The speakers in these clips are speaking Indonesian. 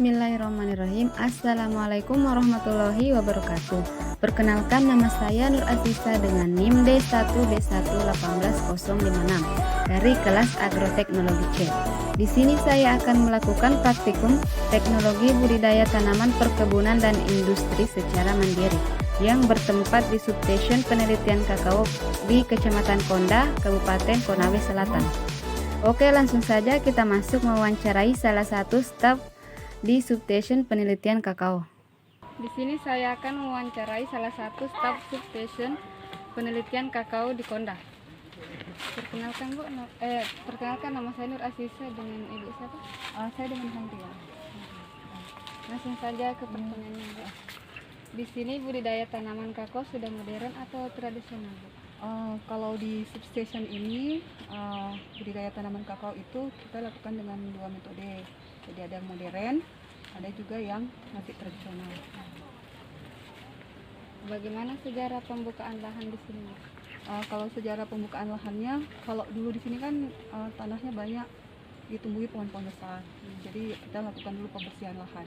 Bismillahirrahmanirrahim. Assalamualaikum warahmatullahi wabarakatuh. Perkenalkan, nama saya Nur Azisa dengan NIM D1B1181056 dari kelas Agroteknologi C. Di sini saya akan melakukan praktikum teknologi budidaya tanaman perkebunan dan industri secara mandiri yang bertempat di Substation Penelitian Kakao di Kecamatan Konda, Kabupaten Konawe Selatan. Oke, langsung saja kita masuk mewawancarai salah satu staf di Substation Penelitian Kakao. Di sini saya akan mewawancarai salah satu staf Substation Penelitian Kakao di Konda. Perkenalkan Bu, perkenalkan, nama saya Nur Asisa, dengan Ibu siapa? Saya dengan Handria. Langsung saja ke pertanyaannya Bu. Di sini budidaya tanaman kakao sudah modern atau tradisional Bu? Kalau di Substation ini budidaya tanaman kakao itu kita lakukan dengan dua metode. Jadi ada yang modern, ada juga yang masih tradisional. Bagaimana sejarah pembukaan lahan di sini Bu? Kalau sejarah pembukaan lahannya, kalau dulu di sini kan tanahnya banyak ditumbuhi pohon-pohon besar. Jadi kita lakukan dulu pembersihan lahan.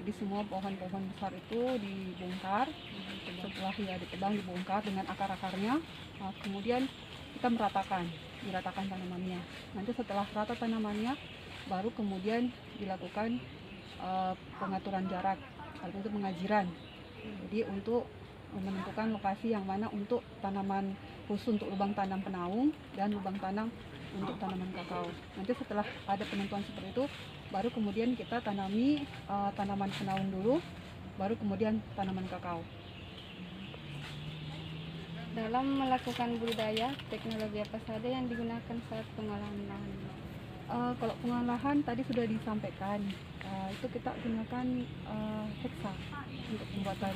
Jadi semua pohon-pohon besar itu dibongkar, setelah ditebang dibongkar dengan akar-akarnya, kemudian kita diratakan tanamannya. Nanti setelah rata tanamannya, baru kemudian dilakukan pengaturan jarak atau pengajiran. Jadi untuk menentukan lokasi yang mana untuk tanaman khusus untuk lubang tanam penaung dan lubang tanam untuk tanaman kakao. Nanti setelah ada penentuan seperti itu, baru kemudian kita tanami tanaman penaung dulu, baru kemudian tanaman kakao. Dalam melakukan budidaya, teknologi apa saja yang digunakan saat pengolahan lahan? Kalau pengolahan tadi sudah disampaikan, itu kita gunakan heksa untuk pembuatan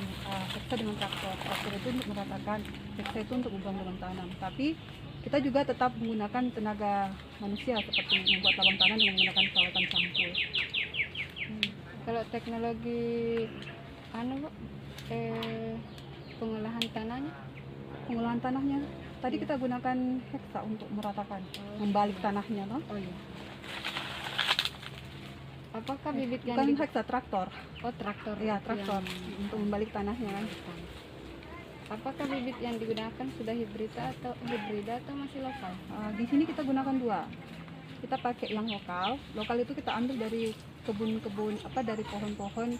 heksa dengan traktor. Traktor itu untuk meratakan, heksa itu untuk lubang-lubang tanam. Tapi kita juga tetap menggunakan tenaga manusia seperti membuat tabang tanam dengan menggunakan peralatan cangkul. Kalau teknologi Bu, pengolahan tanahnya Tadi kita gunakan heksa untuk meratakan, membalik tanahnya, no? Oh iya. Apakah bibit yang bukan heksa, traktor. Oh, traktor. Ya, traktor untuk membalik tanahnya kan. Apakah bibit yang digunakan sudah hibrida atau masih lokal? Di sini kita gunakan dua. Kita pakai yang lokal. Lokal itu kita ambil dari kebun-kebun dari pohon-pohon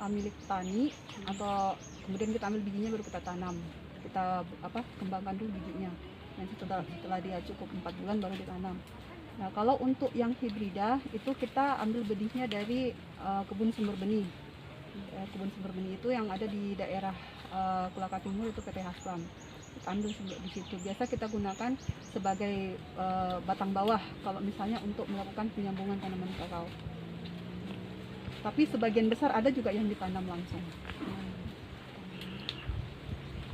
milik tani, atau kemudian kita ambil bijinya baru kita tanam. Kita kembangkan dulu bijinya. Nanti setelah dia cukup 4 bulan baru ditanam. Nah, kalau untuk yang hibrida itu kita ambil benihnya dari kebun sumber benih. Kebun sumber benih itu yang ada di daerah Kulaka Timur, itu PT Haslam. Kita ambil di situ. Biasa kita gunakan sebagai batang bawah kalau misalnya untuk melakukan penyambungan tanaman kakao. Tapi sebagian besar ada juga yang ditanam langsung.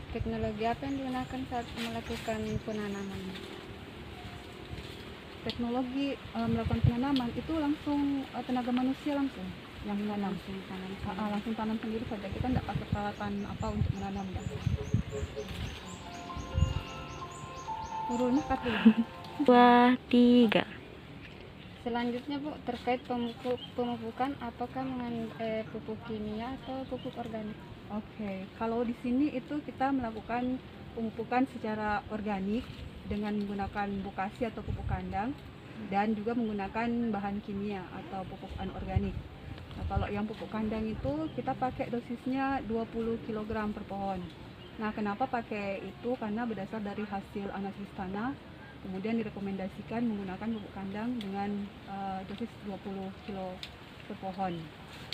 Teknologi apa yang digunakan saat melakukan penanaman? Teknologi melakukan penanaman itu langsung tenaga manusia langsung yang menanam. Langsung tanam sendiri saja, kita tidak pakai peralatan apa untuk menanam. Turunnya dulu. 2, 3. Selanjutnya Bu, terkait pemupukan, apakah pupuk kimia atau pupuk organik? Oke, kalau di sini itu kita melakukan pemupukan secara organik dengan menggunakan bokasi atau pupuk kandang, dan juga menggunakan bahan kimia atau pupuk anorganik. Nah, kalau yang pupuk kandang itu kita pakai dosisnya 20 kg per pohon. Nah, kenapa pakai itu? Karena berdasar dari hasil analisis tanah, kemudian direkomendasikan menggunakan pupuk kandang dengan dosis 20 kg per pohon.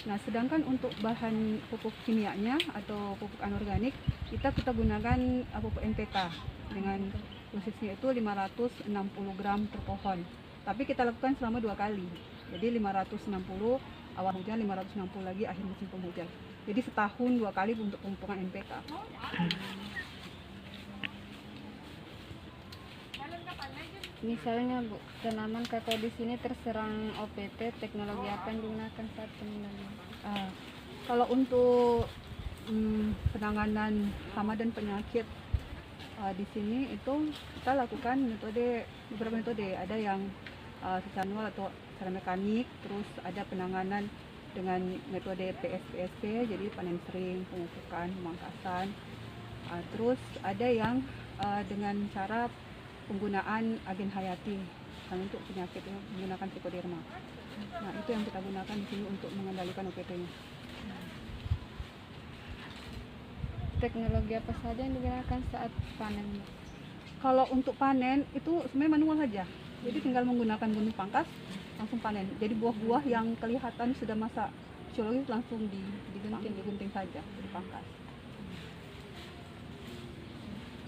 Nah, sedangkan untuk bahan pupuk kimianya atau pupuk anorganik, kita gunakan pupuk NPK dengan dosisnya itu 560 gram per pohon. Tapi kita lakukan selama 2 kali. Jadi 560 awal hujan, 560 lagi akhir musim penghujan. Jadi setahun 2 kali untuk pemupukan NPK. Misalnya Bu, tanaman kakao di sini terserang OPT, teknologi apa yang digunakan saat pengendalian? Kalau untuk penanganan hama dan penyakit di sini itu kita lakukan beberapa metode. Ada yang secara manual atau secara mekanik, terus ada penanganan dengan metode PSPSP, jadi panen sering, pemupukan, pemangkasan. Terus ada yang dengan cara penggunaan agen hayati untuk penyakit yang menggunakan trichoderma. Nah, itu yang kita gunakan di sini untuk mengendalikan UPT-nya. Teknologi apa saja yang digunakan saat panen? Kalau untuk panen itu sebenarnya manual saja. Jadi tinggal menggunakan gunting pangkas langsung panen. Jadi buah-buah yang kelihatan sudah masa fisiologis langsung digunting saja, dipangkas.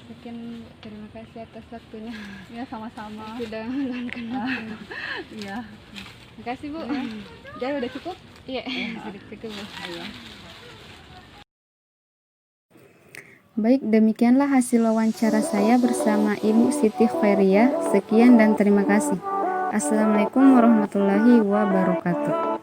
Sekian, terima kasih atas waktunya. Ya, sama-sama. Sudah meluangkan. Iya. Terima kasih Bu. Jadi udah cukup? Iya, sudah cukup Bu. Iya. Baik, demikianlah hasil wawancara saya bersama Ibu Siti Khairia. Sekian dan terima kasih. Assalamualaikum warahmatullahi wabarakatuh.